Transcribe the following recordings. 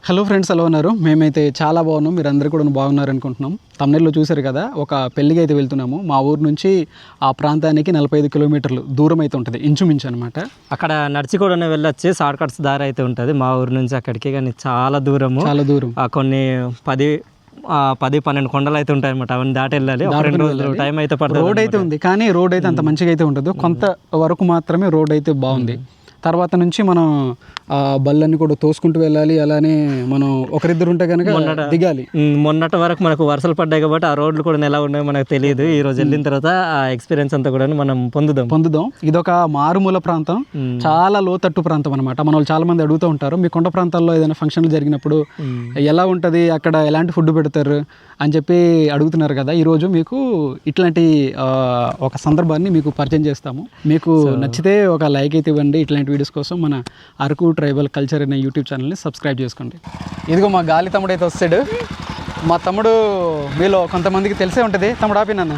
Hello friends, ఎలా ఉన్నారు? మేమైతే చాలా బాగున్నాం. మీరందరూ కూడా బాగున్నారు అనుకుంటున్నాం. తమిళలో చూశారు కదా, ఒక పెళ్ళికి అయితే వెళ్తున్నాము. మా ఊరు నుంచి ఆ ప్రాంతానికి 45 కిలోమీటర్లు దూరం అయితే ఉంటుంది, ఇంచుమించు అనమాట. అక్కడ నడిచి కూడా వెళ్ళొచ్చి షార్ట్ కట్స్ దారి అయితే ఉంటుంది మా ఊరు నుంచి అక్కడికి. కానీ చాలా దూరం. కొన్ని 10-12 కొండలు అయితే ఉంటాయి అనమాట. అవన్నీ దాటి వెళ్ళాలి. 2 రోజులు టైం అయితే పడుతుంది. రోడ్ అయితే ఉంది, కానీ రోడ్ అయితే అంత మంచిగా అయితే ఉంటుంది. కొంత వరకు మాత్రమే రోడ్ అయితే బాగుంది. తర్వాత నుంచి మనం బళ్ళన్ని కూడా తోసుకుంటూ వెళ్ళాలి. అలానే మనం ఒకరిద్దరు ఉంటే కనుక దిగాలి. మొన్నటి వరకు మనకు వర్షాలు పడ్డాయి కాబట్టి ఆ రోడ్లు కూడా ఎలా ఉన్నాయో మనకు తెలియదు. ఈ రోజు వెళ్ళిన తర్వాత ఆ ఎక్స్పీరియన్స్ అంతా కూడా మనం పొందుదాం. ఇదొక మారుమూల ప్రాంతం, చాలా లోతట్టు ప్రాంతం అనమాట. మన వాళ్ళు చాలా మంది అడుగుతూ ఉంటారు, మీ కొండ ప్రాంతాల్లో ఏదైనా ఫంక్షన్లు జరిగినప్పుడు ఎలా ఉంటుంది, అక్కడ ఎలాంటి ఫుడ్ పెడతారు అని చెప్పి అడుగుతున్నారు కదా. ఈరోజు మీకు ఇట్లాంటి ఒక సందర్భాన్ని మీకు పరిచయం చేస్తాము. మీకు నచ్చితే ఒక లైక్ అయితే ఇవ్వండి. ఇట్లాంటి వీడియోస్ కోసం మన అరకు ట్రైబల్ కల్చర్ అనే యూట్యూబ్ ఛానల్ని సబ్స్క్రైబ్ చేసుకోండి. ఇదిగో మా గాలి తమ్ముడు అయితే వస్తాడు. మా తమ్ముడు మీలో కొంతమందికి తెలిసే ఉంటుంది. తమ్ముడు ఆపి నన్ను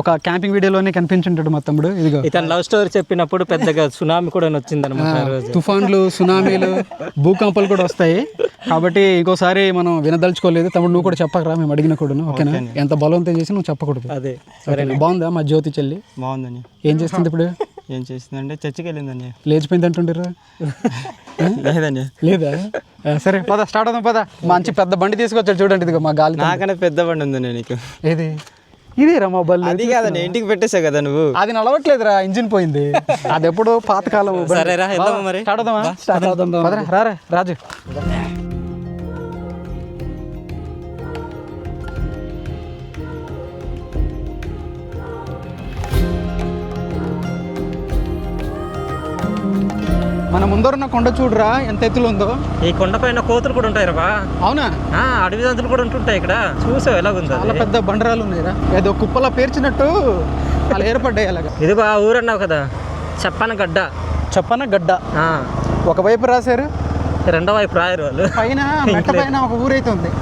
ఒక క్యాంపింగ్ వీడియోలోనే కనిపించుంటాడు మా తమ్ముడు. ఇదిగో ఇతను లవ్ స్టోరీ చెప్పినప్పుడు పెద్దగా సునామీ కూడా వచ్చింది అనమాట. తుఫాన్లు, సునామీలు, భూకంపాలు కూడా వస్తాయి. కాబట్టి ఇంకోసారి మనం వినదలుచుకోలేదు. తమ్ముడు నువ్వు కూడా చెప్పకరా, మేము అడిగిన కూడా. ఓకేనా? ఎంత బలవంతం చేసి నువ్వు చెప్పకూడదు. అదే సరే. బాగుందా మా జ్యోతి చెల్లి? బాగుందని. ఏం చేస్తుంది ఇప్పుడు? ఏం చేస్తుందంటే చర్చికి వెళ్ళిందండి. లేచిపోయింది అంటుండ్రా? లేదండి. లేదా? సరే పద, స్టార్ట్ అవుదాం. పద. మంచి పెద్ద బండి తీసుకొచ్చాడు చూడండి. ఇదిగో మా గాలి. నాకనే పెద్ద బండి ఉందండి నీకు. ఏది? ఇదేరా మా బల్లి. అది కాదండి, ఇంటికి పెట్టేసావు కదా నువ్వు. అది నడవట్లేదురా, ఇంజిన్ పోయింది. అది ఎప్పుడు పాతకాలం. సరేరా, వెళ్దామా మరి? స్టార్ట్ అవుదామా? రారా రాజు. మన ముందరున్న కొండ చూడరా ఎంత ఎత్తులో ఉందో. ఈ కొండ పైన కోతులు కూడా ఉంటాయి రా. అవునా? అడవి జంతువులు కూడా ఉంటుంటాయి ఇక్కడ. చూసావు ఎలాగుందో? చాలా పెద్ద బండరాలు ఉన్నాయిరా, ఏదో కుప్పలా పేర్చినట్టు అలా ఏర్పడ్డాయి. అలాగా. ఇదిగో ఆ ఊరు అన్నావు కదా, చెప్పన గడ్డ. ఒకవైపు రాశారు, రెండో వైపు రాయరు వాళ్ళు. పైన మెట్ల పైన ఒక ఊరైతే ఉంది,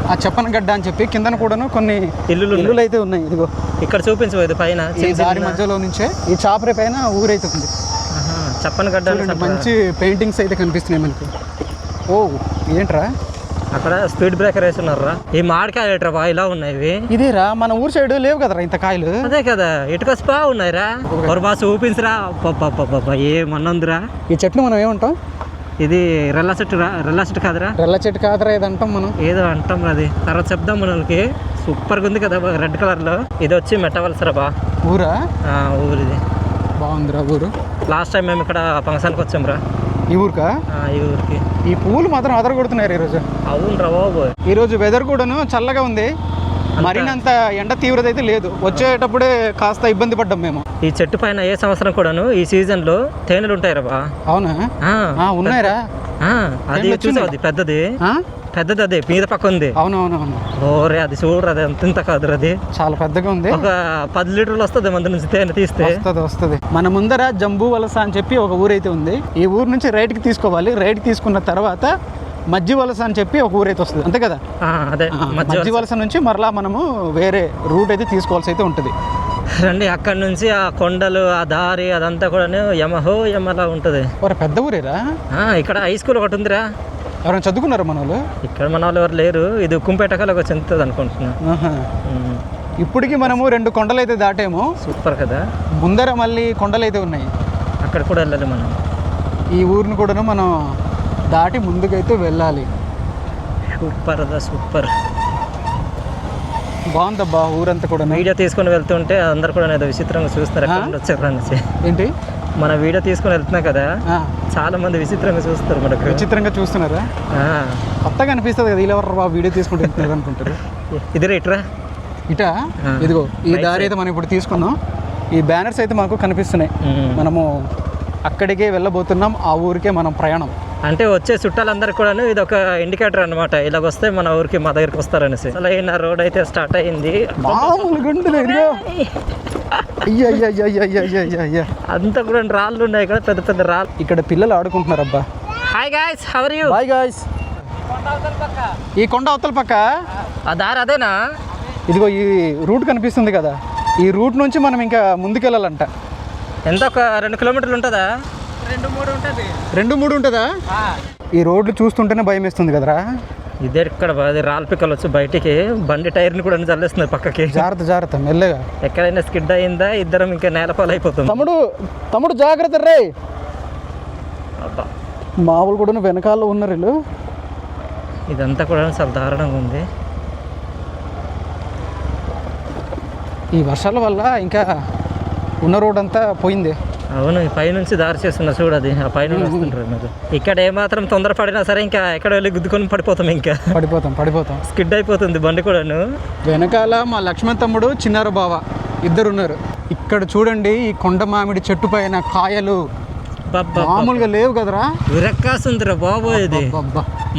ఆ చెప్పన గడ్డ అని చెప్పి. కిందన కూడాను కొన్ని ఇల్లులు అయితే ఉన్నాయి. ఇదిగో ఇక్కడ చూపించబోదు పైన. ఈ దారి మధ్యలో నుంచే ఈ చాపరి పైన ఊరైతే ఉంది. చెప్పన గడ్డ. మంచి పెయింటింగ్స్ అయితే కనిపిస్తున్నాయి మనకి. ఓ ఏంట్రా అక్కడ స్పీడ్ బ్రేకర్ వేస్తున్నారా? ఈ మామిడికాయలు ఏట్రా బా ఇలా ఉన్నాయి? ఇదేరా, మన ఊరు సైడ్ లేవు కదరా ఇంత కాయలు. అదే కదా, ఇటుకొస్తా ఉన్నాయిరా. బాగా చూపించరా. ఏమన్నందురా ఈ చెట్లు మనం ఏమంటాం? ఇది రెల్ల చెట్టు కాదురా. రెల్ల చెట్టు కాదురా, ఏదో అంటాం మనం. ఏదో అంటాం అది, తర్వాత చెప్దాం మనకి. సూపర్గా ఉంది కదా, రెడ్ కలర్ లో. ఇది వచ్చి మెట్టవలసరా బా ఊరా. ఊరిది బాగుందిరా ఊరు. లాస్ట్ టైం మేము ఇక్కడ ఫంక్షన్కి వచ్చాం రా. ఈ ఊరికా? ఈ ఊరికి. ఈ పూలు మాత్రం అదర కొడుతున్నారు ఈరోజు. అవును రా బాబు. ఈరోజు వెదర్ కూడాను చల్లగా ఉంది, మరినంత ఎండ తీవ్రత అయితే లేదు. వచ్చేటప్పుడే కాస్త ఇబ్బంది పడ్డాం మేము. ఈ చెట్టు పైన ఏ సంవత్సరం కూడాను ఈ సీజన్ లో తేనెలు ఉంటాయి రా బా. అవునా? ఉన్నాయిరా. అది చూసావు, అది పెద్దది అదే మీద పక్క ఉంది. అవునవునవును. ఓరే అది చూడరు, అది అంత కాదు, అది చాలా పెద్దగా ఉంది. ఒక 10 లీటర్లు వస్తుంది మంది నుంచి తేనె తీస్తే. వస్తుంది. మన ముందర జంబూ వలస అని చెప్పి ఒక ఊరైతే ఉంది. ఈ ఊరు నుంచి రైట్కి తీసుకోవాలి. రైట్ తీసుకున్న తర్వాత మజ్జి వలస అని చెప్పి ఒక ఊరైతే వస్తుంది, అంతే కదా? అదే మజ్జి వలస నుంచి మరలా మనము వేరే రూట్ అయితే తీసుకోవాల్సి అయితే ఉంటుంది. రండి, అక్కడ నుంచి ఆ కొండలు, ఆ దారి అదంతా కూడా యమలా ఉంటుంది. పెద్ద ఊరేరా. ఇక్కడ హై స్కూల్ ఒకటి ఉందిరా. ఎవరైనా చదువుకున్నారు మన వాళ్ళు? ఇక్కడ మన వాళ్ళు ఎవరు లేరు. ఇది కుంపేటకలకు చెందుతుంది అనుకుంటున్నా. ఇప్పటికి మనము 2 కొండలు అయితే దాటాము. సూపర్ కదా. ముందర మళ్ళీ కొండలు అయితే ఉన్నాయి, అక్కడ కూడా వెళ్ళాలి మనం. ఈ ఊరిని కూడా మనం దాటి ముందుకైతే వెళ్ళాలి. సూపర్ బాగుందబ్బా ఊరంతా కూడా. వీడియో తీసుకొని వెళ్తుంటే అందరు కూడా ఏదో విచిత్రంగా చూస్తారు. వచ్చారు ఏంటి, మన వీడియో తీసుకొని వెళ్తున్నాం కదా, చాలా మంది విచిత్రంగా చూస్తారు. మనకు విచిత్రంగా చూస్తున్నారా? కొత్తగా అనిపిస్తుంది కదా, ఇలా ఎవరు వీడియో తీసుకుంటూ వెళ్తున్నారు అనుకుంటారు. ఇదిరా ఇటా. ఇదిగో ఈ దారి అయితే మనం ఇప్పుడు తీసుకున్నాం. ఈ బ్యానర్స్ అయితే మాకు కనిపిస్తున్నాయి. మనము అక్కడికే వెళ్ళబోతున్నాం, ఆ ఊరికే మనం ప్రయాణం. అంటే వచ్చే చుట్టాలందరూ కూడా ఇది ఒక ఇండికేటర్ అనమాట. ఇలాగొస్తే మన ఊరికి మా దగ్గరికి వస్తారనేసి. అసలు అయిన రోడ్ అయితే స్టార్ట్ అయింది. అంతా కూడా రాళ్ళు ఉన్నాయి ఇక్కడ, పెద్ద పెద్ద రాళ్ళు. ఇక్కడ పిల్లలు ఆడుకుంటున్నారు. అబ్బా. Hi guys, how are you? Hi guys. ఈ కొండ అవతల పక్క ఆ దారి అదేనా? ఇదిగో ఈ రూట్ కనిపిస్తుంది కదా, ఈ రూట్ నుంచి మనం ఇంకా ముందుకెళ్ళాలంట. ఎంత, ఒక 2 కిలోమీటర్లు ఉంటుందా? 2-3 ఉంటుందా? ఈ రోడ్లు చూస్తుంటేనే భయం వేస్తుంది కదరా. ఇదే ఇక్కడ అది రాళ్ళ పిక్కలు వచ్చి బయటికి బండి టైర్ని కూడా చల్లేస్తున్నారు పక్కకి. జాగ్రత్త మెల్లగా. ఎక్కడైనా స్కిడ్ అయిందా ఇద్దరం ఇంకా నేలపాలు అయిపోతుంది. తమ్ముడు జాగ్రత్త రే. అబ్బా మామూలు కూడా వెనకాల ఉన్నారు వీళ్ళు. ఇదంతా కూడా చాలా దారుణంగా ఉంది. ఈ వర్షాల వల్ల ఇంకా ఉన్న రోడ్ అంతా పోయింది. అవును, పైనుంచి దారి చేస్తున్నారు చూడు, అది ఆ పైన వస్తుంటారు మీరు. ఇక్కడ ఏమాత్రం తొందరపడినా సరే ఇంకా ఎక్కడ వెళ్ళి గుద్దుకొని పడిపోతాం, ఇంకా పడిపోతాం స్కిడ్ అయిపోతుంది బండి కూడాను. వెనకాల మా లక్ష్మణ్ తమ్ముడు చిన్నారు బావ ఇద్దరు ఉన్నారు. ఇక్కడ చూడండి ఈ కొండ మామిడి చెట్టు పైన కాయలు మామూలుగా లేవు కదరా. విరక్కాస్తుందిరా బాబు. ఇది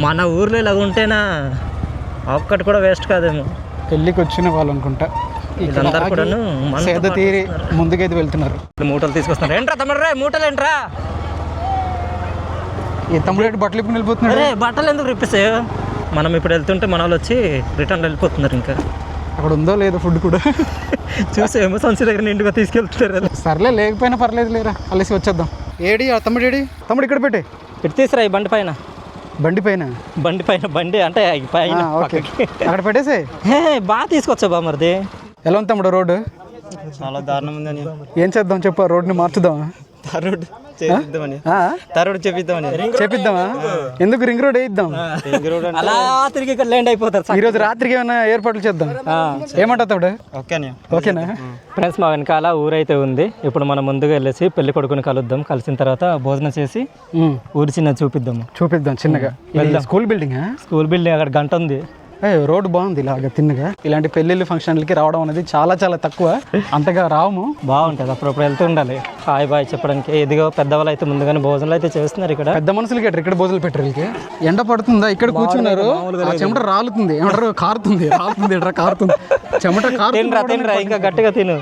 మన ఊర్లో ఇలా ఉంటేనా ఒక్కటి కూడా వేస్ట్ కాదేమో. పెళ్ళికి వచ్చిన వాళ్ళు అనుకుంటా వీళ్ళందరూ కూడాను సేద తీరి ముందుకైతే వెళ్తున్నారు. మూటలు తీసుకొస్తున్నారు. ఏంట్రా తమ్ముడు మూటలు ఏంట్రా? ఈ తమ్ముడు బట్టలు ఇప్పుడు వెళ్ళిపోతున్నారు. బట్టలు ఎందుకు రిప్పేసాయో? మనం ఇప్పుడు వెళ్తుంటే మన వాళ్ళు వచ్చి రిటర్న్ వెళ్ళిపోతున్నారు. ఇంకా అక్కడ ఉందో లేదో ఫుడ్ కూడా చూసేమో సంచి దగ్గర నిండుగా తీసుకెళ్తున్నారు. సర్లే లేకపోయినా పర్లేదు లేరా, అలసి వచ్చేద్దాం. ఏడి ఆ తమ్ముడు ఏడి? తమ్ముడు ఇక్కడ పెట్టి ఇటు తీసురా ఈ బండి పైన. బండి అంటే పైన అక్కడ పెట్టేసే. బాగా తీసుకొచ్చా బా మరిది. ఎలా ఉంది తమ్ముడు రోడ్డు? చాలా దారుణం ఉందని. ఏం చేద్దాం చెప్పు, రోడ్ని మార్చుదాం. చేపిద్దామా? ఎందుకు రింగ్ రోడ్ వేయిద్దాం. అలా తిరిగి ఇక్కడ ల్యాండ్ అయిపోతారు. ఈ రోజు రాత్రికి ఏమైనా ఏర్పాట్లు చేద్దాం. ఏమంటావు తమ్ముడు? ఓకేనా ఫ్రెండ్స్? మా వెనకాల ఊరైతే ఉంది. ఇప్పుడు మనం ముందుగా వెళ్ళేసి పెళ్లి కొడుకుని కలుద్దాం. కలిసిన తర్వాత భోజనం చేసి ఊరి చిన్న చూపిద్దాం చిన్నగా. స్కూల్ బిల్డింగ్ అక్కడ గంట ఉంది. రోడ్డు బాగుంది. ఇలాగ తిన్నగా ఇలాంటి పెళ్ళిళ్ళు ఫంక్షన్లకి రావడం అనేది చాలా చాలా తక్కువ, అంతగా రాము. బాగుంటుంది. అప్పుడప్పుడు వెళ్తూ ఉండాలి హాయ్ బాయ్ చెప్పడానికి. ఎదిగో పెద్దవాళ్ళు అయితే ముందుగానే భోజనాలు అయితే చేస్తున్నారు. ఇక్కడ పెద్ద మనుషులకి ఇక్కడ భోజనాలు పెట్టారు. వీళ్ళకి ఎండ పడుతుందా? ఇక్కడ కూర్చున్నారు, చెమట రాలుతుంది. ఏమంటారు? కారుతుంది చెమట తినరా ఇంకా గట్టిగా తిను.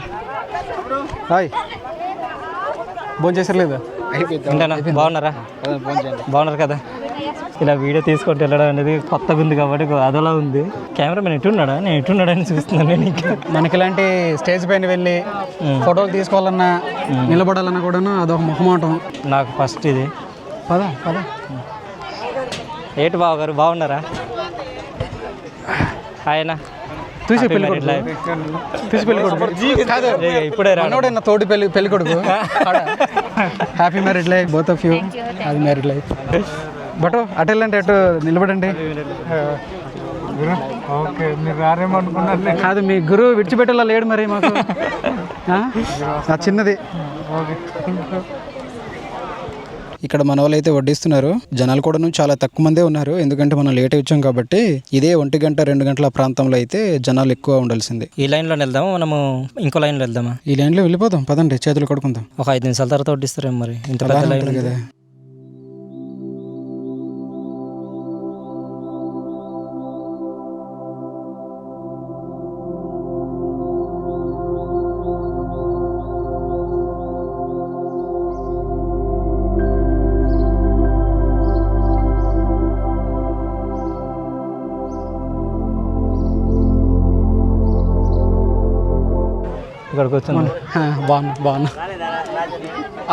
హాయ్ భోజనం చేసారు లేదా? బాగున్నారు కదా. ఇలా వీడియో తీసుకుంటూ వెళ్ళడం అనేది కొత్తగా ఉంది కాబట్టి అదలా ఉంది. కెమెరామెన్ ఎట్టున్నాడా? నేను ఎట్టున్నాడని చూస్తున్నాను. నేను ఇంకా మనకి ఇలాంటి స్టేజ్ పైన వెళ్ళి ఫోటోలు తీసుకోవాలన్నా నిలబడాలన్నా కూడాను అదొక మొహమాటం నాకు ఫస్ట్. ఇది పద ఏంటి బావ గారు బాగున్నారా? ఆయన చూసి పెళ్లి కాదు ఇప్పుడే రానోడైనా తోటి పెళ్లి కొడుకు. Happy married life both of you. Happy married life. But అటు వెళ్ళండి, అటు నిలబడండి. కాదు మీ గురువు విడిచిపెట్టేలా లేడు మరి మాకు. చిన్నది. ఇక్కడ మన వాళ్ళు అయితే వడ్డిస్తున్నారు. జనాలు కూడా చాలా తక్కువ మందే ఉన్నారు, ఎందుకంటే మనం లేట్ వచ్చాం కాబట్టి. ఇదే 1 గంట 2 గంటల ప్రాంతంలో అయితే జనాలు ఎక్కువ ఉండాల్సిందే. ఈ లైన్లో వెళ్దామా మనము? ఇంకో లైన్లో వెళ్దామా? ఈ లైన్లో వెళ్ళిపోదాం పదండి, చేతులు కడుకుందాం. ఒక 5 నిమిషాల తర్వాత వడ్డిస్తారేమో మరి. ఇంత పెద్ద లైన్ కదా. ఇక్కడ కూర్చున్నాం. బాగున్నా.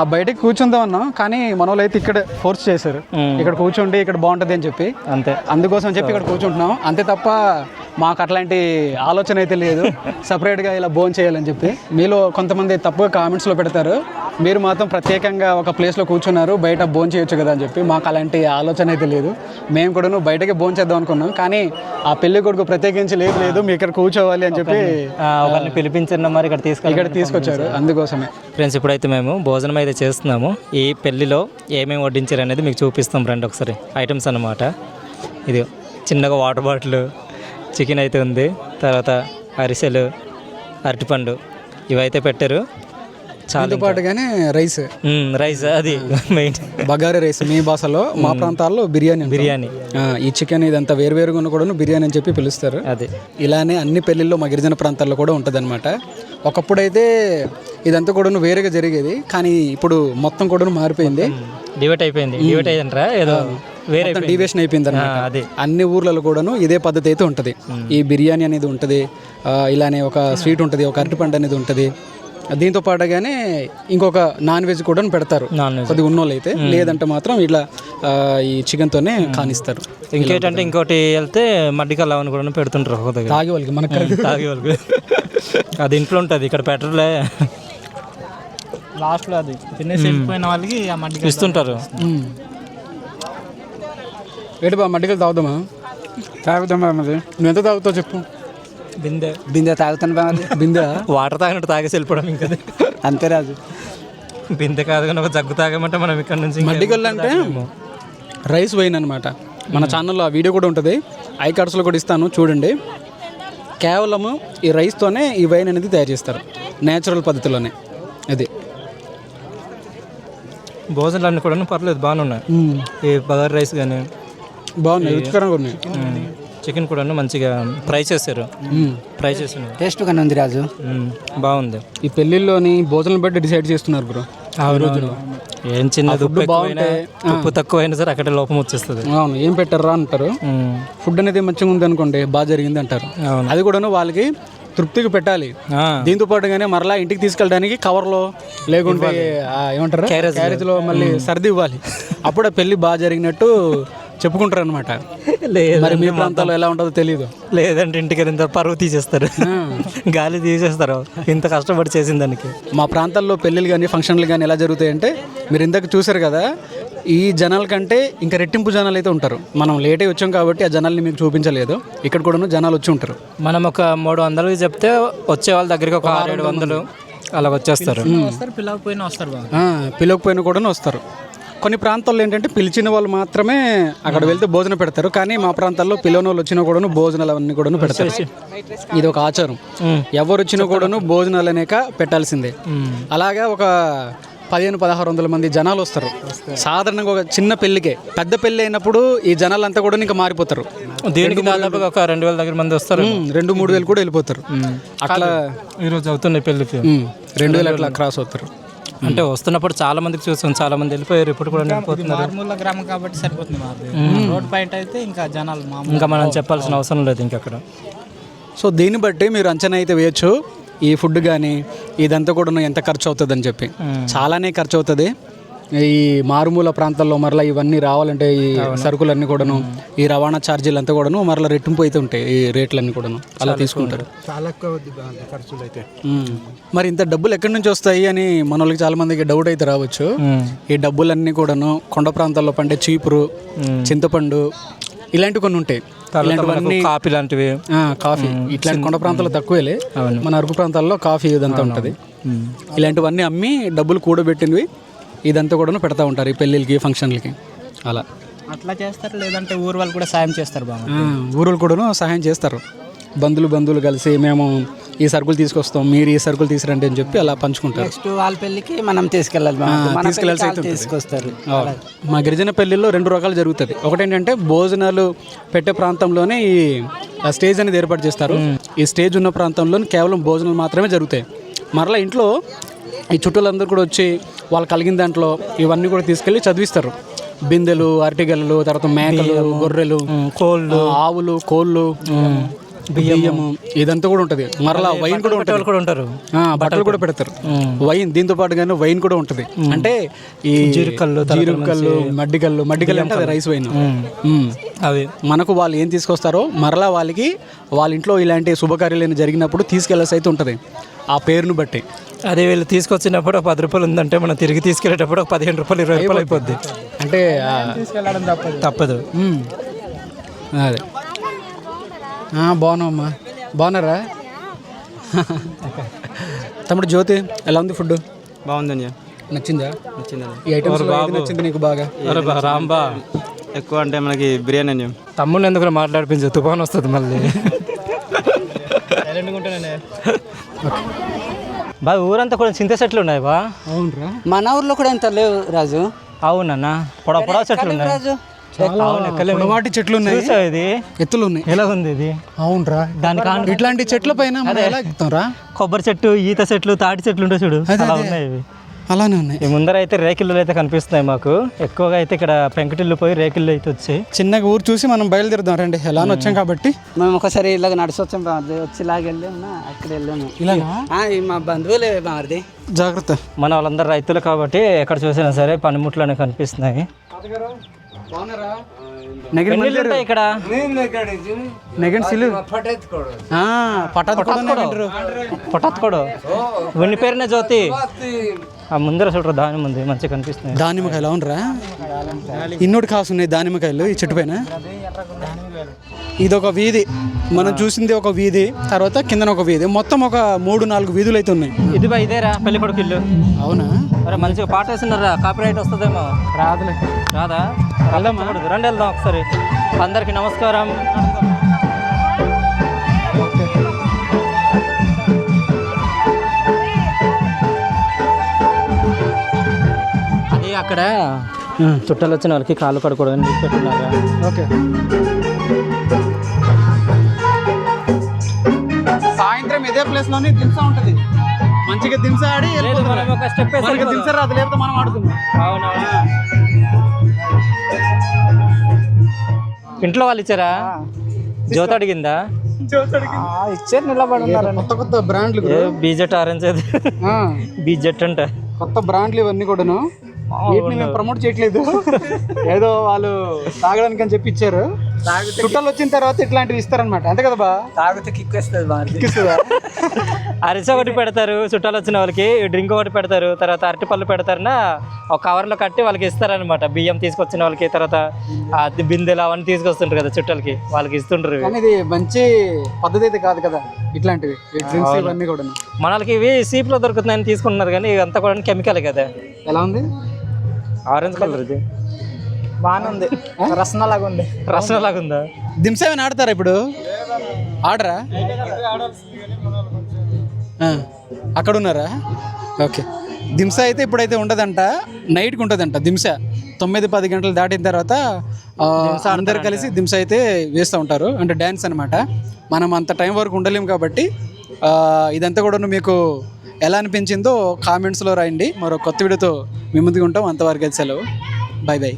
ఆ బయటకి కూర్చుందాం అన్నాం, కానీ మన వాళ్ళు అయితే ఇక్కడ ఫోర్స్ చేశారు. ఇక్కడ కూర్చోండి, ఇక్కడ బాగుంటుంది అని చెప్పి. అంతే, అందుకోసం చెప్పి ఇక్కడ కూర్చుంటున్నాం అంతే తప్ప మాకు అట్లాంటి ఆలోచన అయితే లేదు సపరేట్గా ఇలా భోజనం చేయాలని చెప్పి. మీలో కొంతమంది తప్పుగా కామెంట్స్లో పెడతారు, మీరు మాత్రం ప్రత్యేకంగా ఒక ప్లేస్లో కూర్చున్నారు, బయట భోజనం చేయొచ్చు కదా అని చెప్పి. మాకు అలాంటి ఆలోచన అయితే లేదు. మేము కూడా బయటకే భోజనం చేద్దాం అనుకున్నాం, కానీ ఆ పెళ్లి కొడుకు ప్రత్యేకించి లేదు మీ ఇక్కడ కూర్చోవాలి అని చెప్పి పిలిపించిన మరి ఇక్కడ తీసుకొచ్చారు. అందుకోసమే ఫ్రెండ్స్ ఇప్పుడైతే మేము భోజనం అయితే చేస్తున్నాము. ఈ పెళ్లిలో ఏమేమి వడ్డించారు అనేది మీకు చూపిస్తాం రండి ఒకసారి. ఐటమ్స్ అన్నమాట. ఇది చిన్నగా వాటర్ బాటిల్, చికెన్ అయితే ఉంది, తర్వాత అరిసెలు, అరటిపండు ఇవైతే పెట్టారు. చాలా పాటుగానే రైస్ అది మెయిన్ బగారా రైస్. మీ భాషలో, మా ప్రాంతాల్లో బిర్యానీ. ఈ చికెన్ ఇదంతా వేరువేరుగా ఉన్న కూడా బిర్యానీ అని చెప్పి పిలుస్తారు. అదే ఇలానే అన్ని పెళ్లిల్లో మా గిరిజన ప్రాంతాల్లో కూడా ఉంటుంది అనమాట. ఒకప్పుడైతే ఇదంతా కూడా వేరేగా జరిగేది, కానీ ఇప్పుడు మొత్తం కూడా మారిపోయింది. డివైట్ అయ్యిందిరా ఏదో వేరే డివియేషన్ అయిపోయింది అనమాట. అదే అన్ని ఊర్లలో కూడాను ఇదే పద్ధతి అయితే ఉంటుంది. ఈ బిర్యానీ అనేది ఉంటుంది, ఇలానే ఒక స్వీట్ ఉంటుంది, ఒక అరటిపండు అనేది ఉంటుంది. దీంతో పాటుగానే ఇంకొక నాన్ వెజ్ కూడా పెడతారు కొద్దిగా ఉన్నోళ్ళు అయితే, లేదంటే మాత్రం ఇట్లా ఈ చికెన్తోనే కానిస్తారు. ఇంకేంటంటే ఇంకోటి వెళ్తే మడ్డికల్ అవన్నీ కూడా పెడుతుంటారు ఒక దగ్గర తాగే వాళ్ళకి, మనకు తాగే వాళ్ళకి. అది ఇంట్లో ఉంటుంది, ఇక్కడ పెట్టరులే. లాస్ట్లో అది తినేసి వెళ్ళిపోయిన వాళ్ళకి ఆ మడ్డి ఇస్తుంటారు. ఏంటి బా మడ్డికలు తాగుదామా? తాగుతాం మరి. నువ్వు ఎంత తాగుతావు చెప్పు. బిందె తాగుతాను బా. బిందె వాటర్ తాగినట్టు తాగేసి వెళ్ళిపోవడం ఇంకా అంతే రాజు. బిందె కాదు కానీ ఒక జగ్గు తాగమంటే మనం ఇక్కడ నుంచి మడ్డికల్ అంటే రైస్ వైన్ అనమాట. మన ఛానల్లో ఆ వీడియో కూడా ఉంటుంది, ఐ కార్డ్స్లో కూడా ఇస్తాను చూడండి. కేవలము ఈ రైస్తోనే ఈ వైన్ అనేది తయారు చేస్తారు, నేచురల్ పద్ధతిలోనే. అది భోజనాలు అన్నీ కూడా పర్లేదు, బాగానే ఉన్నాయి. ఈ బగారు రైస్ కానీ బాగున్నాయి, రుచికరంగా ఉన్నాయి. చికెన్ కూడా మంచిగా ఫ్రై చేశారు, ఫ్రై చేసిన టేస్ట్ కానీ ఉంది రాజు, బాగుంది. ఈ పెళ్ళిళ్ళలోని భోజనం బట్టి డిసైడ్ చేస్తున్నారు బ్రో. ఏం చిన్నది ఉప్పు తక్కువైనా సరే అక్కడ లోపం వచ్చేస్తుంది. అవును, ఏం పెట్టారా అంటారు. ఫుడ్ అనేది మంచిగా ఉంది అనుకోండి, బాగా జరిగింది అంటారు. అది కూడాను వాళ్ళకి తృప్తికి పెట్టాలి. దీంతో పాటుగానే మరలా ఇంటికి తీసుకెళ్ళడానికి కవర్లో లేకుంటే ఏమంటారు క్యారేజ్లో మళ్ళీ సర్ది ఇవ్వాలి. అప్పుడే పెళ్ళి బాగా జరిగినట్టు చెప్పుకుంటారు అనమాట. మరి మీ ప్రాంతాల్లో ఎలా ఉంటుందో తెలియదు. లేదంటే ఇంటికి ఇంత పరువు తీసేస్తారు, గాలి తీసేస్తారు ఇంత కష్టపడి చేసిన దానికి. మా ప్రాంతాల్లో పెళ్ళిళ్ళు కానీ ఫంక్షన్లు కానీ ఎలా జరుగుతాయంటే, మీరు ఇందాక చూసారు కదా, ఈ జనాల కంటే ఇంకా రెట్టింపు జనాలు అయితే ఉంటారు. మనం లేట్ అయి వచ్చాం కాబట్టి ఆ జనాల్ని మీకు చూపించలేదు. ఇక్కడ కూడా జనాలు వచ్చి ఉంటారు. మనం ఒక 300 చెప్తే వచ్చే వాళ్ళ దగ్గరికి ఒక 600-700 అలా వచ్చేస్తారు. పిలవకపోయినా కూడా వస్తారు. కొన్ని ప్రాంతాల్లో ఏంటంటే పిలిచిన వాళ్ళు మాత్రమే అక్కడ వెళ్తే భోజనం పెడతారు. కానీ మా ప్రాంతాల్లో పిలవని వాళ్ళు వచ్చినా కూడా భోజనాలు అవన్నీ కూడా పెడతారు. ఇది ఒక ఆచారం. ఎవరు వచ్చినా కూడాను భోజనాలు అనేక పెట్టాల్సిందే. అలాగా ఒక 1500-1600 మంది జనాలు వస్తారు సాధారణంగా ఒక చిన్న పెళ్ళికే. పెద్ద పెళ్ళి అయినప్పుడు ఈ జనాలంతా కూడా ఇంకా మారిపోతారు. దీనికి దాదాపుగా ఒక 2000 దగ్గర మంది వస్తారు, 2-3 కూడా వెళ్ళిపోతారు. అట్లా ఈరోజు అవుతున్నాయి పెళ్ళికి 2000 అట్లా క్రాస్ అవుతారు. అంటే వస్తున్నప్పుడు చాలా మందికి చూస్తాం, చాలా మంది వెళ్ళిపోయారు, ఇప్పుడు కూడా వెళ్ళిపోతున్నారు. మారుమూల గ్రామం కాబట్టి సరిపోతుంది. రోడ్ పాయింట్ అయితే ఇంకా జనాలు ఇంకా మనం చెప్పాల్సిన అవసరం లేదు ఇంకా అక్కడ. సో దీన్ని బట్టి మీరు అంచనా అయితే వేయచ్చు, ఈ ఫుడ్ కానీ ఇదంతా కూడా ఎంత ఖర్చు అవుతుంది అని చెప్పి. చాలానే ఖర్చు అవుతుంది. ఈ మారుమూల ప్రాంతాల్లో మరలా ఇవన్నీ రావాలంటే ఈ సరుకులన్నీ కూడాను, ఈ రవాణా ఛార్జీలు అంతా కూడాను మరలా రెట్టింపు అయితే ఉంటాయి. ఈ రేట్లన్నీ కూడాను అలా తీసుకుంటారు. చాలా ఎక్కువ ఖర్చులు అయితే. మరి ఇంత డబ్బులు ఎక్కడి నుంచి వస్తాయి అని మన వాళ్ళకి చాలా మందికి డౌట్ అయితే రావచ్చు. ఈ డబ్బులన్నీ కూడాను కొండ ప్రాంతాల్లో పండే చీపురు, చింతపండు ఇలాంటివి కొన్ని ఉంటాయి. కాఫీ లాంటివి, కాఫీ ఇట్లాంటి కొండ ప్రాంతాల్లో తక్కువేలే. మన అరకు ప్రాంతాల్లో కాఫీ ఇదంతా ఉంటుంది. ఇలాంటివన్నీ అమ్మి డబ్బులు కూడబెట్టినవి ఇదంతా కూడా పెడతా ఉంటారు ఈ పెళ్ళిళ్ళకి ఫంక్షన్లకి. అట్లా చేస్తారు. లేదంటే ఊరు వాళ్ళు కూడా సాయం చేస్తారు. బాగా ఊరు కూడా సహాయం చేస్తారు. బంధువులు కలిసి మేము ఈ సరుకులు తీసుకొస్తాం, మీరు ఈ సరుకులు తీసుకురండి అని చెప్పి అలా పంచుకుంటారు. నెక్స్ట్ వాళ్ళ పెళ్ళికి మనం తీసుకెళ్ళాలి, తీసుకొస్తారు. మా గిరిజన పెళ్ళిల్లో 2 రకాలు జరుగుతుంది. ఒకటేంటంటే భోజనాలు పెట్టే ప్రాంతంలోనే ఈ స్టేజ్ అనేది ఏర్పాటు చేస్తారు. ఈ స్టేజ్ ఉన్న ప్రాంతంలో కేవలం భోజనాలు మాత్రమే జరుగుతాయి. మరలా ఇంట్లో ఈ చుట్టాలందరూ కూడా వచ్చి వాళ్ళు కలిగిన దాంట్లో ఇవన్నీ కూడా తీసుకెళ్ళి చదివిస్తారు. బిందెలు, అరటిగల్లు, తర్వాత మేకలు, గొర్రెలు, కోళ్ళు, ఆవులు, కోళ్ళు, బియ్యము ఇదంతా కూడా ఉంటుంది. మరలా వైన్ కూడా ఉంటారు, బట్టలు కూడా పెడతారు. వైన్ దీంతో పాటుగానే వైన్ కూడా ఉంటుంది. అంటే ఈ జీరుకల్లు, మడ్డికల్లు అంటే అది రైస్ వైన్. అవి మనకు వాళ్ళు ఏం తీసుకొస్తారో మరలా వాళ్ళ ఇంట్లో ఇలాంటి శుభకార్యాలు జరిగినప్పుడు తీసుకెళ్ళాల్సి అయితే ఉంటుంది ఆ పేరును బట్టి. అదే వీళ్ళు తీసుకొచ్చినప్పుడు 10 రూపాయలు ఉందంటే మనం తిరిగి తీసుకెళ్ళేటప్పుడు 15 రూపాయలు 20 రూపాయలు అయిపోద్ది. అంటే తీసుకెళ్ళడం తప్పదు. అదే బాగున్నామ్మా, బాగున్నారా తమ్ముడు? జ్యోతి ఎలా ఉంది ఫుడ్? బాగుందండి. నచ్చిందా? ఈ ఐటమ్స్ నచ్చింది నీకు బాగా? రాంబా ఎక్కువ అంటే మనకి బిర్యానీ అండి. తమ్ముళ్ళు ఎందుకు మాట్లాడిపించే తుఫాన్ వస్తుంది మళ్ళీ. బాగా ఊరంతా కూడా చింత చెట్లు ఉన్నాయి బా. అవునరా, మన ఊర్లో కూడా ఎంత లేవు రాజు. అవునన్నా, పొడవ చెట్లు ఉన్నాయి రాజు. వాటి చెట్లు ఉన్నాయి, ఇది ఎత్తులు ఉన్నాయి. ఎలా ఉంది ఇది? అవునరా, దానికి ఇట్లాంటి చెట్ల పైన కొబ్బరి చెట్టు, ఈత చెట్లు, తాటి చెట్లు ఉంటాయి చూడు, అలా ఉన్నాయి ఇవి. అలానే ఉన్నాయి. ఈ ముందర అయితే రేకిళ్ళు అయితే కనిపిస్తున్నాయి మాకు. ఎక్కువగా అయితే ఇక్కడ పెంకుటిల్లు పోయి రేకిళ్ళు అయితే వచ్చాయి. చిన్నగా ఊరు చూసి మనం బయలుదేరుదాం రండి, ఎలానో వచ్చాం కాబట్టి. మేము ఒకసారి ఇలాగ నడిచి వచ్చాం బామర్ది, వచ్చి ఇలాగ వెళ్ళాము, అక్కడ వెళ్ళాము. మా బంధువులే బామర్ది. జాగ్రత్త. మన వాళ్ళందరూ రైతులు కాబట్టి ఎక్కడ చూసినా సరే పనిముట్లనే కనిపిస్తున్నాయి. ఇక్కడ పటాత్కోడు వీని పేరునే జ్యోతి. ఆ ముందర చూడరు దానిమ్మ ఉంది, మంచిగా కనిపిస్తుంది. దానిమ్మకాయలు అవునరా, ఇన్నోటి కాసు ఉన్నాయి దానిమ్మకాయలు ఈ చెట్టు పైన. ఇది ఒక వీధి, మనం చూసింది ఒక వీధి, తర్వాత కింద ఒక వీధి, మొత్తం ఒక 3-4 వీధులు అయితే ఉన్నాయి. ఇది బా ఇదేరా పెళ్లి కొడుకు ఇల్లు. అవునా? అరే మంచిగా పాట వేస్తున్నారా, కాపీ రైట్ వస్తుందేమో. రాదులే. రాదా? రండి వెళ్దాం ఒకసారి. అందరికి నమస్కారం. అది అక్కడ చుట్టాలు వచ్చిన వాళ్ళకి కాళ్ళు కడుకోవడం పెట్టున్నారా. ఓకే. సాయంత్రం ఇదే ప్లేస్ లోనే దింసా ఉంటది, మంచిగా దింస ఆడి దింస రాదు, లేకపోతే మనం ఆడుతున్నాం. అవునా? ఇంట్లో వాళ్ళు ఇచ్చారా? జ్యోతి అడిగిందా? ఇచ్చారు, నిలబడి ఉన్నారు. కొత్త కొత్త బ్రాండ్లు, బీజెట్ ఆరెంజ్ అది బీజెట్ అంట, కొత్త బ్రాండ్లు ఇవన్నీ కూడాను. వీటిని మేము ప్రమోట్ చేయట్లేదు, ఏదో వాళ్ళు తాగడానికి అని చెప్పి ఇచ్చారు. చుట్టాలు వచ్చిన తర్వాత ఇట్లాంటివి ఇస్తారనమాట, అంతే కదా బా? తాగితే కిక్ వస్తుంది. అరిసె ఒకటి పెడతారు చుట్టాలు వచ్చిన వాళ్ళకి, డ్రింక్ ఒకటి పెడతారు, తర్వాత అరటి పళ్ళు పెడతారనా ఒక కవర్లో కట్టి వాళ్ళకి ఇస్తారనమాట. బియ్యం తీసుకొచ్చిన వాళ్ళకి, తర్వాత బిందెలు అవన్నీ తీసుకొస్తుంటారు కదా చుట్టాలకి, వాళ్ళకి ఇస్తుంటారు. కానీ ఇది మంచి పద్ధతి అయితే కాదు కదా ఇట్లాంటివి డ్రింక్స్ ఇవన్నీ కూడా. మనకి ఇవి సీప్లో దొరుకుతున్నాయని తీసుకుంటున్నారు, కానీ ఇదంతా కూడా కెమికల్ కదా. ఎలా ఉంది? ఆరెంజ్ కలర్ ఇది బాగానే ఉంది, రసనలాగా ఉంది. రసనలాగా ఉందా? దింస ఏమైనా ఆడతారా ఇప్పుడు? ఆడరా? అక్కడ ఉన్నారా? ఓకే. దింస అయితే ఇప్పుడైతే ఉండదంట, నైట్కి ఉంటుందంట దింస. 9-10 గంటలు దాటిన తర్వాత అందరు కలిసి దింస అయితే వేస్తూ ఉంటారు, అంటే డ్యాన్స్ అనమాట. మనం అంత టైం వరకు ఉండలేము కాబట్టి ఇదంతా కూడా మీకు ఎలా అనిపించిందో కామెంట్స్లో రాయండి. మరో కొత్త వీడియోతో మీ ముందుకు ఉంటాం. అంతవరకు సెలవు. By by.